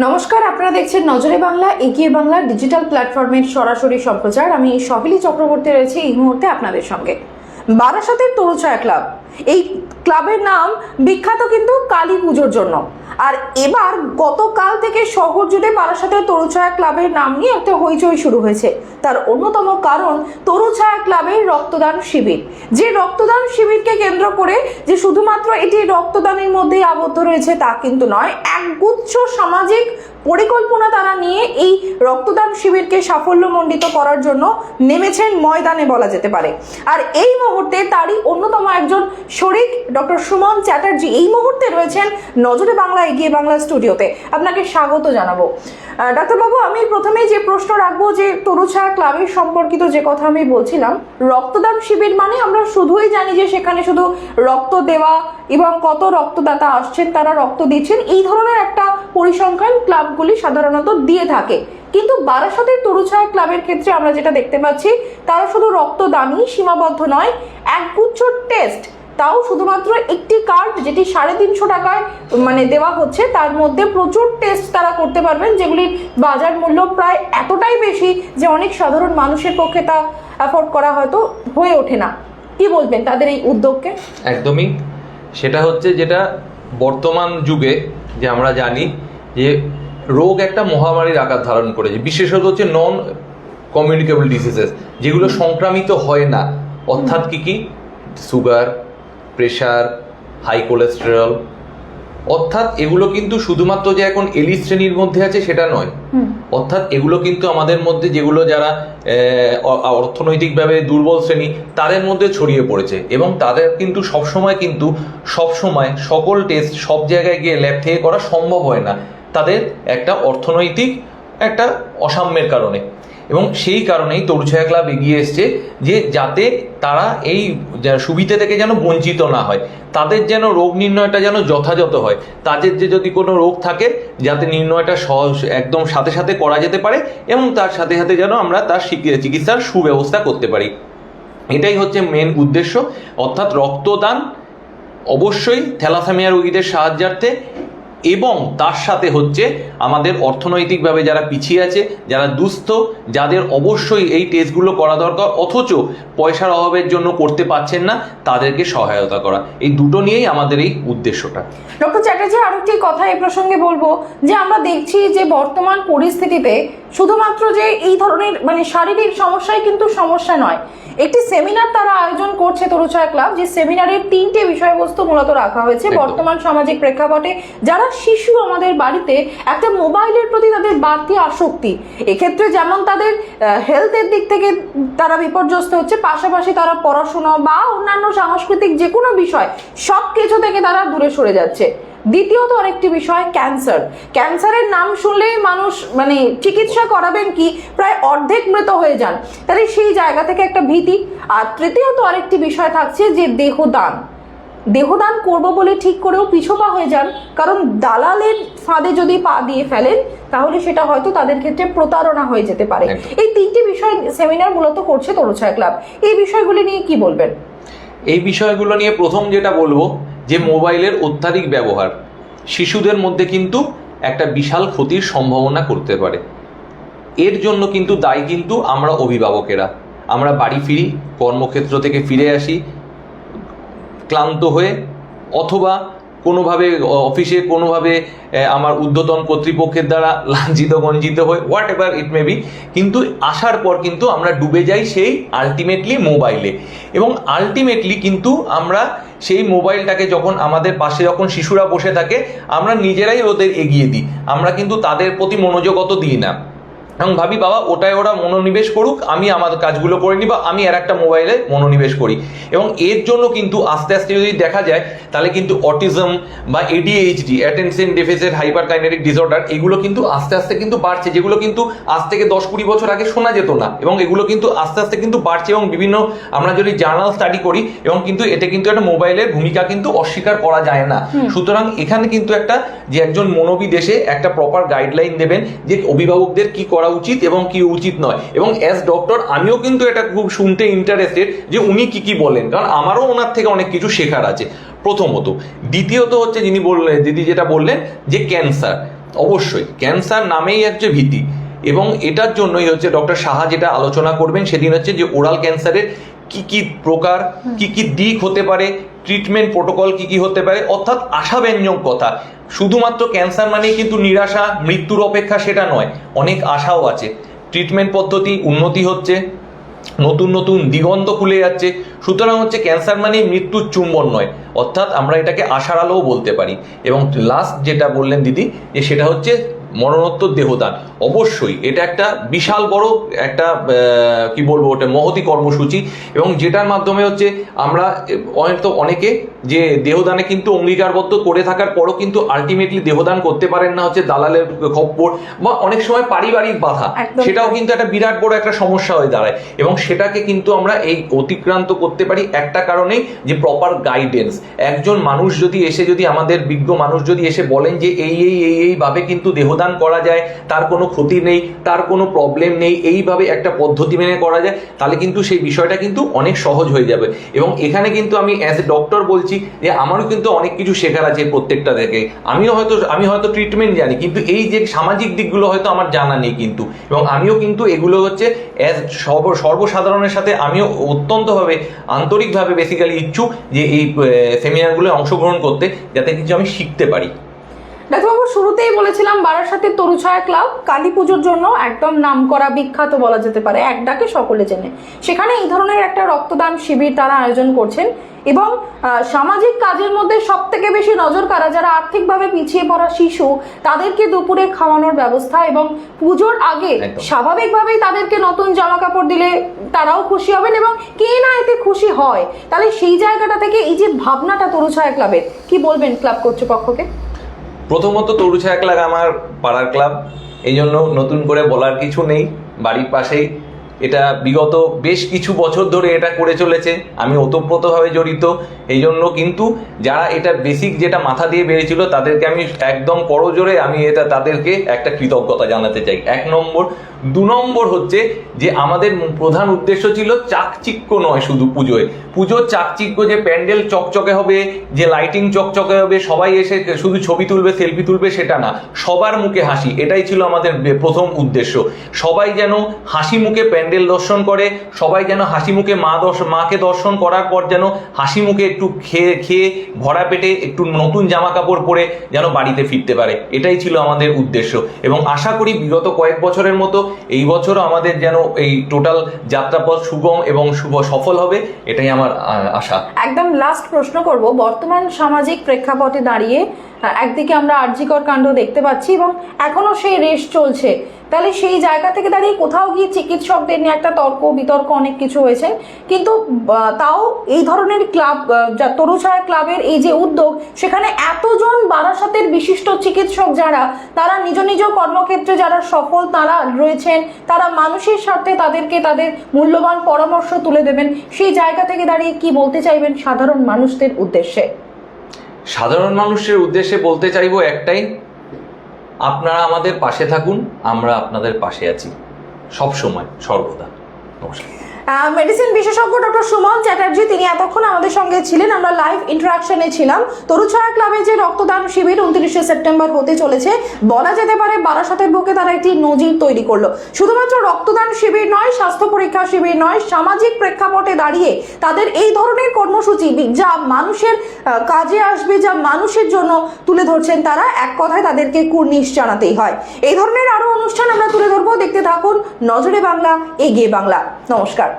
নমস্কার, আপনারা দেখছেন নজরে বাংলা, এগিয়ে বাংলা ডিজিটাল প্ল্যাটফর্মের সরাসরি সম্প্রচার। আমি সহিলি চক্রবর্তী রয়েছি এই মুহূর্তে আপনাদের সঙ্গে। বারাসাতের তরুছায়া ক্লাব, এই ক্লাবের নাম বিখ্যাত কিন্তু কালী পুজোর জন্য। আর এবার গতকাল থেকে শহর জুড়ে বারাসাতের তরুছায়া ক্লাবের নাম নিয়ে একটা হইচই শুরু হয়েছে। তার অন্যতম কারণ তরুছায়া ক্লাবের রক্তদান শিবির। যে রক্তদান শিবিরকে কেন্দ্র করে যে শুধুমাত্র এটি রক্তদানের মধ্যেই আবদ্ধ রয়েছে তা কিন্তু নয়, একগুচ্ছ সামাজিক পরিকল্পনা তারা নিয়ে এই রক্তদান শিবিরকে সাফল্যমণ্ডিত করার জন্য নেমেছেন ময়দানে বলা যেতে পারে। আর এই মুহূর্তে তারই অন্যতম একজন শরিক ডক্টর সুমন চ্যাটার্জি এই মুহূর্তে রয়েছেন নজরে বাংলা, এগিয়ে বাংলা স্টুডিওতে। আপনাকে স্বাগত জানাবো। ডাক্তারবাবু, আমি প্রথমেই যে প্রশ্ন রাখবো, যে তরুছায়া ক্লাবের সম্পর্কিত যে কথা আমি বলছিলাম, রক্তদান শিবির মানে আমরা শুধুই জানি যে সেখানে শুধু রক্ত দেওয়া এবং কত রক্তদাতা আসছেন, তারা রক্ত দিচ্ছেন, এই ধরনের একটা পরিসংখ্যান ক্লাবগুলি সাধারণত দিয়ে থাকে। কিন্তু বারাসাতের তরুছায়া ক্লাবের ক্ষেত্রে আমরা যেটা দেখতে পাচ্ছি, তারা শুধু রক্তদানই সীমাবদ্ধ নয়, একগুচ্ছ টেস্ট, তাও শুধুমাত্র একটি কার্ড যেটি 350 টাকায় দেওয়া হচ্ছে, তার মধ্যে প্রচুর টেস্ট তারা করতে পারবেন, যেগুলির বাজার মূল্য প্রায় এতটাই বেশি যে অনেক সাধারণ মানুষের পক্ষে তা অ্যাফোর্ড করা হয়তো হয়ে ওঠে না। কি বলবেন তাদের এই উদ্যোগকে? একদমই, সেটা হচ্ছে যেটা বর্তমান যুগে যে আমরা জানি যে রোগ একটা মহামারীর আকার ধারণ করেছে, বিশেষত হচ্ছে নন কমিউনিকেবল ডিজিজেস, যেগুলো সংক্রামিত হয় না। অর্থাৎ কি সুগার, প্রেশার, হাই কোলেস্টেরল, অর্থাৎ এগুলো কিন্তু শুধুমাত্র যে এখন এলিট শ্রেণীর মধ্যে আছে সেটা নয়। অর্থাৎ এগুলো কিন্তু আমাদের মধ্যে যেগুলো যারা অর্থনৈতিকভাবে দুর্বল শ্রেণী তাদের মধ্যে ছড়িয়ে পড়েছে, এবং তাদের কিন্তু সবসময় সকল টেস্ট সব জায়গায় গিয়ে ল্যাব থেকে করা সম্ভব হয় না, তাদের একটা অর্থনৈতিক একটা অসাম্যের কারণে। এবং সেই কারণেই তরুছায়া ক্লাব এগিয়ে এসছে যে যাতে তারা এই সুবিধা থেকে যেন বঞ্চিত না হয়, তাদের যেন রোগ নির্ণয়টা যেন যথাযথ হয়, তাদের যে যদি কোনো রোগ থাকে যাতে নির্ণয়টা সহজ একদম সাথে সাথে করা যেতে পারে, এবং তার সাথে সাথে যেন আমরা তার চিকিৎসার সুব্যবস্থা করতে পারি। এটাই হচ্ছে মেন উদ্দেশ্য। অর্থাৎ রক্তদান অবশ্যই থ্যালাসেমিয়া রোগীদের সাহায্যার্থে, এবং তার সাথে হচ্ছে আমাদের অর্থনৈতিকভাবে যারা পিছিয়ে আছে, যারা দুস্থ, যাদের অবশ্যই এই টেস্টগুলো করা দরকার অথচ পয়সার অভাবের জন্য করতে পারছেন না, তাদেরকে সহায়তা করা। এই দুটো নিয়েই আমাদের এই উদ্দেশ্যটা। ডক্টর চ্যাটার্জি, আরো একটি কথা এই প্রসঙ্গে বলবো যে আমরা দেখছি যে বর্তমান পরিস্থিতিতে শুধুমাত্র যে এই ধরনের শারীরিক সমস্যাই কিন্তু সমস্যা নয়। একটি সেমিনার তারা আয়োজন করছে তরুছায়া ক্লাব, যে সেমিনারের 3টে বিষয়বস্তু মূলত রাখা হয়েছে বর্তমান সামাজিক প্রেক্ষাপটে। যারা শিশু আমাদের বাড়িতে, একটা মোবাইলের প্রতি তাদের বাড়তি আসক্তি, এক্ষেত্রে যেমন তাদের হেলথের দিক থেকে তারা বিপর্যস্ত হচ্ছে, পাশাপাশি তারা পড়াশোনা বা অন্যান্য সাংস্কৃতিক যে কোনো বিষয় সব কিছু থেকে তারা দূরে সরে যাচ্ছে। দ্বিতীয়ত আরেকটি বিষয়, ক্যান্সারের নাম শুনলেই মানুষ চিকিৎসা করাবেন কি প্রায় অর্ধেক মৃত হয়ে যান, তাহলে সেই জায়গা থেকে একটা ভীতি। আর তৃতীয়ত আরেকটি বিষয় থাকছে যে দেহদান করব বলে ঠিক করেও পিছপা হয়ে যান, কারণ দালালের ফাঁদে যদি পা দিয়ে ফেলেন তাহলে সেটা হয়তো তাদের ক্ষেত্রে প্রতারণা হয়ে যেতে পারে। এই 3টি বিষয় সেমিনার মূলত করছে তরুছায়া ক্লাব। এই বিষয়গুলি নিয়ে কি বলবেন? এই বিষয়গুলো নিয়ে প্রথম যেটা বলবো যে মোবাইলের অত্যাধিক ব্যবহার শিশুদের মধ্যে কিন্তু একটা বিশাল ক্ষতির সম্ভাবনা করতে পারে। এর জন্য কিন্তু দায়ী কিন্তু আমরা অভিভাবকেরা। আমরা বাড়ি ফিরি, কর্মক্ষেত্র থেকে ফিরে আসি ক্লান্ত হয়ে, অথবা কোনোভাবে অফিসে কোনোভাবে আমার ঊর্ধ্বতন কর্তৃপক্ষের দ্বারা লাঞ্ছিত বঞ্চিত হয়ে, what ever it may be, কিন্তু আসার পর কিন্তু আমরা ডুবে যাই সেই আলটিমেটলি মোবাইলে। এবং আলটিমেটলি কিন্তু আমরা সেই মোবাইলটাকে যখন আমাদের পাশে যখন শিশুরা বসে থাকে, আমরা নিজেরাই ওদের এগিয়ে দিই, আমরা কিন্তু তাদের প্রতি মনোযোগ অত দিই না, এবং ভাবি বাবা ওটাই ওরা মনোনিবেশ করুক, আমি আমার কাজগুলো করে নিই, বা আমি আর একটা মোবাইলে মনোনিবেশ করি। এবং এর জন্য কিন্তু আস্তে আস্তে যদি দেখা যায় তাহলে কিন্তু অটিজম বা ADHD, attention deficit hyperkinetic disorder, এগুলো কিন্তু আস্তে আস্তে কিন্তু বাড়ছে, যেগুলো কিন্তু আজ থেকে 10-20 বছর আগে শোনা যেত না, এবং এগুলো কিন্তু আস্তে আস্তে কিন্তু বাড়ছে। এবং বিভিন্ন আমরা যদি জার্নাল স্টাডি করি, এবং কিন্তু এটা কিন্তু একটা মোবাইলের ভূমিকা কিন্তু অস্বীকার করা যায় না। সুতরাং এখানে কিন্তু একটা যে একজন মনোবিদ এসে একটা প্রপার গাইডলাইন দেবেন যে অভিভাবকদের কি করা উচিত এবং কি উচিত নয়। এবং অ্যাজ ডক্টর আমিও কিন্তু এটা খুব শুনতে ইন্টারেস্টেড যে উনি কি বলেন, কারণ আমারও ওনার থেকে অনেক কিছু শেখার আছে। প্রথমত। দ্বিতীয়ত হচ্ছে যিনি বললেন, দিদি যেটা বললেন যে ক্যান্সার, অবশ্যই ক্যান্সার নামেই হচ্ছে ভীতি, এবং এটার জন্যই হচ্ছে ডক্টর সাহা যেটা আলোচনা করবেন সেদিন হচ্ছে যে ওরাল ক্যান্সারের কি কি প্রকার, কি কি দিক হতে পারে, ট্রিটমেন্ট প্রোটোকল কি কি হতে পারে, অর্থাৎ আশাব্যঞ্জক কথা। শুধুমাত্র ক্যান্সার মানেই কিন্তু নিরাশা, মৃত্যুর অপেক্ষা সেটা নয়, অনেক আশাও আছে। ট্রিটমেন্ট পদ্ধতি উন্নতি হচ্ছে, নতুন নতুন দিগন্ত খুলে যাচ্ছে। সুতরাং হচ্ছে ক্যান্সার মানেই মৃত্যুর চুম্বন নয়, অর্থাৎ আমরা এটাকে আশার আলোও বলতে পারি। এবং লাস্ট যেটা বললেন দিদি যে সেটা হচ্ছে মরণোত্তর দেহদান, অবশ্যই এটা একটা বিশাল বড় একটা কি বলবো ওটা মহতি কর্মসূচি, এবং যেটার মাধ্যমে হচ্ছে আমরা হয়তো অনেকে যে দেহদানে কিন্তু অঙ্গীকারবদ্ধ করে থাকার পরও কিন্তু আলটিমেটলি দেহদান করতে পারেন না, হচ্ছে দালালের খপ্পর বা অনেক সময় পারিবারিক বাধা, সেটাও কিন্তু একটা বিরাট বড় একটা সমস্যা হয়ে দাঁড়ায়। এবং সেটাকে কিন্তু আমরা এই অতিক্রান্ত করতে পারি একটা কারণেই, যে প্রপার গাইডেন্স। একজন মানুষ যদি এসে, যদি আমাদের বিজ্ঞ মানুষ যদি এসে বলেন যে এইভাবে কিন্তু দেহদান করা যায়, তার কোনো ক্ষতি নেই, তার কোনো প্রবলেম নেই, এইভাবে একটা পদ্ধতি মেনে করা যায়, তাহলে কিন্তু সেই বিষয়টা কিন্তু অনেক সহজ হয়ে যাবে। এবং এখানে কিন্তু আমি অ্যাজ এ ডক্টর বলছি যে আমারও কিন্তু অনেক কিছু শেখার আছে প্রত্যেকটা থেকে। আমি হয়তো ট্রিটমেন্ট জানি, কিন্তু এই যে সামাজিক দিকগুলো হয়তো আমার জানা নেই কিন্তু, এবং আমিও কিন্তু এগুলো হচ্ছে অ্যাজ সর্বসাধারণের সাথে আমিও অত্যন্তভাবে আন্তরিকভাবে বেসিক্যালি ইচ্ছুক যে এই সেমিনারগুলো অংশগ্রহণ করতে, যাতে কিছু আমি শিখতে পারি। ডাক্তারবাবু, শুরুতেই বলেছিলাম বারাসাতের তরুছায়া ক্লাব কালী পুজোর জন্য একদম নামকরা, বিখ্যাত বলা যেতে পারে, এক ডাকে সকলে চেনে। সেখানে এই ধরনের একটা রক্তদান শিবির তারা আয়োজন করছেন, এবং সামাজিক কাজের মধ্যে সব থেকে বেশি নজর কাড়া যারা আর্থিকভাবে পিছিয়ে পড়া শিশু, তাদেরকে দুপুরে খাওয়ানোর ব্যবস্থা, এবং পুজোর আগে স্বাভাবিকভাবেই তাদেরকে নতুন জামা কাপড় দিলে তারাও খুশি হবেন, এবং কে না এতে খুশি হয়। তাহলে সেই জায়গাটা থেকে এই যে ভাবনাটা তরুছায়া ক্লাবের, কি বলবেন ক্লাব কর্তৃপক্ষকে? প্রথমত তরুছায়া ক্লাব আমার পাড়ার ক্লাব, এই জন্য নতুন করে বলার কিছু নেই। বাড়ির পাশেই এটা বিগত বেশ কিছু বছর ধরে এটা করে চলেছে, আমি ওতপ্রোতভাবে জড়িত। এই জন্য কিন্তু যারা এটা বেসিক যেটা মাথা দিয়ে বেরিয়েছিল তাদেরকে আমি একদম করজোরে আমি এটা তাদেরকে একটা কৃতজ্ঞতা জানাতে চাই, 1 নম্বর। 2 নম্বর হচ্ছে যে আমাদের প্রধান উদ্দেশ্য ছিল চাকচিক্য নয়, শুধু পুজোর চাকচিক্য, যে প্যান্ডেল চকচকে হবে, যে লাইটিং চকচকে হবে, সবাই এসে শুধু ছবি তুলবে, সেলফি তুলবে, সেটা না, সবার মুখে হাসি, এটাই ছিল আমাদের প্রথম উদ্দেশ্য। সবাই যেন হাসি মুখে প্যান্ডেল দর্শন করে, সবাই যেন হাসি মুখে মাকে দর্শন করার পর যেন হাসি মুখে একটু খেয়ে ভরা পেটে একটু নতুন জামা কাপড় পরে যেন বাড়িতে ফিরতে পারে, এটাই ছিল আমাদের উদ্দেশ্য। এবং আশা করি বিগত কয়েক বছরের মতো এই বছরও আমাদের যেন এই টোটাল যাত্রাপথ সুগম এবং সফল হবে, এটাই আমার আশা। একদম লাস্ট প্রশ্ন করব, বর্তমান সামাজিক প্রেক্ষাপটে দাঁড়িয়ে একদিকে আমরা আরজিকর কাণ্ড দেখতে পাচ্ছি এবং এখনো সেই রেশ চলছে, তাহলে সেই জায়গা থেকে দাঁড়িয়ে কোথাও গিয়ে চিকিৎসকদের নিয়ে একটা তর্ক বিতর্ক অনেক কিছু হয়েছে, কিন্তু তাও এই ধরনের ক্লাব, তরুছায়া ক্লাবের এই যে উদ্যোগ, সেখানে এতজন বারাসাতের বিশিষ্ট চিকিৎসক যারা, তারা নিজ নিজ কর্মক্ষেত্রে যারা সফল তারা রয়েছেন, তারা মানুষের স্বার্থে তাদেরকে তাদের মূল্যবান পরামর্শ তুলে দেবেন, সেই জায়গা থেকে দাঁড়িয়ে কি বলতে চাইবেন সাধারণ মানুষদের উদ্দেশ্যে? সাধারণ মানুষের উদ্দেশ্যে বলতে চাইবো একটাই, আপনারা আমাদের পাশে থাকুন, আমরা আপনাদের পাশে আছি সব সময়, সর্বদা। নমস্কার। মেডিসিন বিশেষজ্ঞ ডক্টর সুমন চ্যাটার্জি, তিনি এতক্ষণ আমাদের সঙ্গে ছিলেন। আমরা লাইভ ইন্টারাকশনে ছিলাম। তরুছায়া ক্লাবে যে রক্তদান শিবির 29শে সেপ্টেম্বর হতে চলেছে, বলা যেতে পারে বারাসাতের বুকে তারা একটি নজির তৈরি করলো। শুধুমাত্র রক্তদান শিবির নয়, স্বাস্থ্য পরীক্ষা শিবির নয়, সামাজিক প্রেক্ষাপটে দাঁড়িয়ে তাদের এই ধরনের কর্মসূচি যা মানুষের কাজে আসবে, যা মানুষের জন্য তুলে ধরছেন তারা, এক কথায় তাদেরকে কুর্নিশ জানাতেই হয়। এই ধরনের আরো অনুষ্ঠান আমরা তুলে ধরবো, দেখতে থাকুন নজরে বাংলা, এগিয়ে বাংলা। নমস্কার।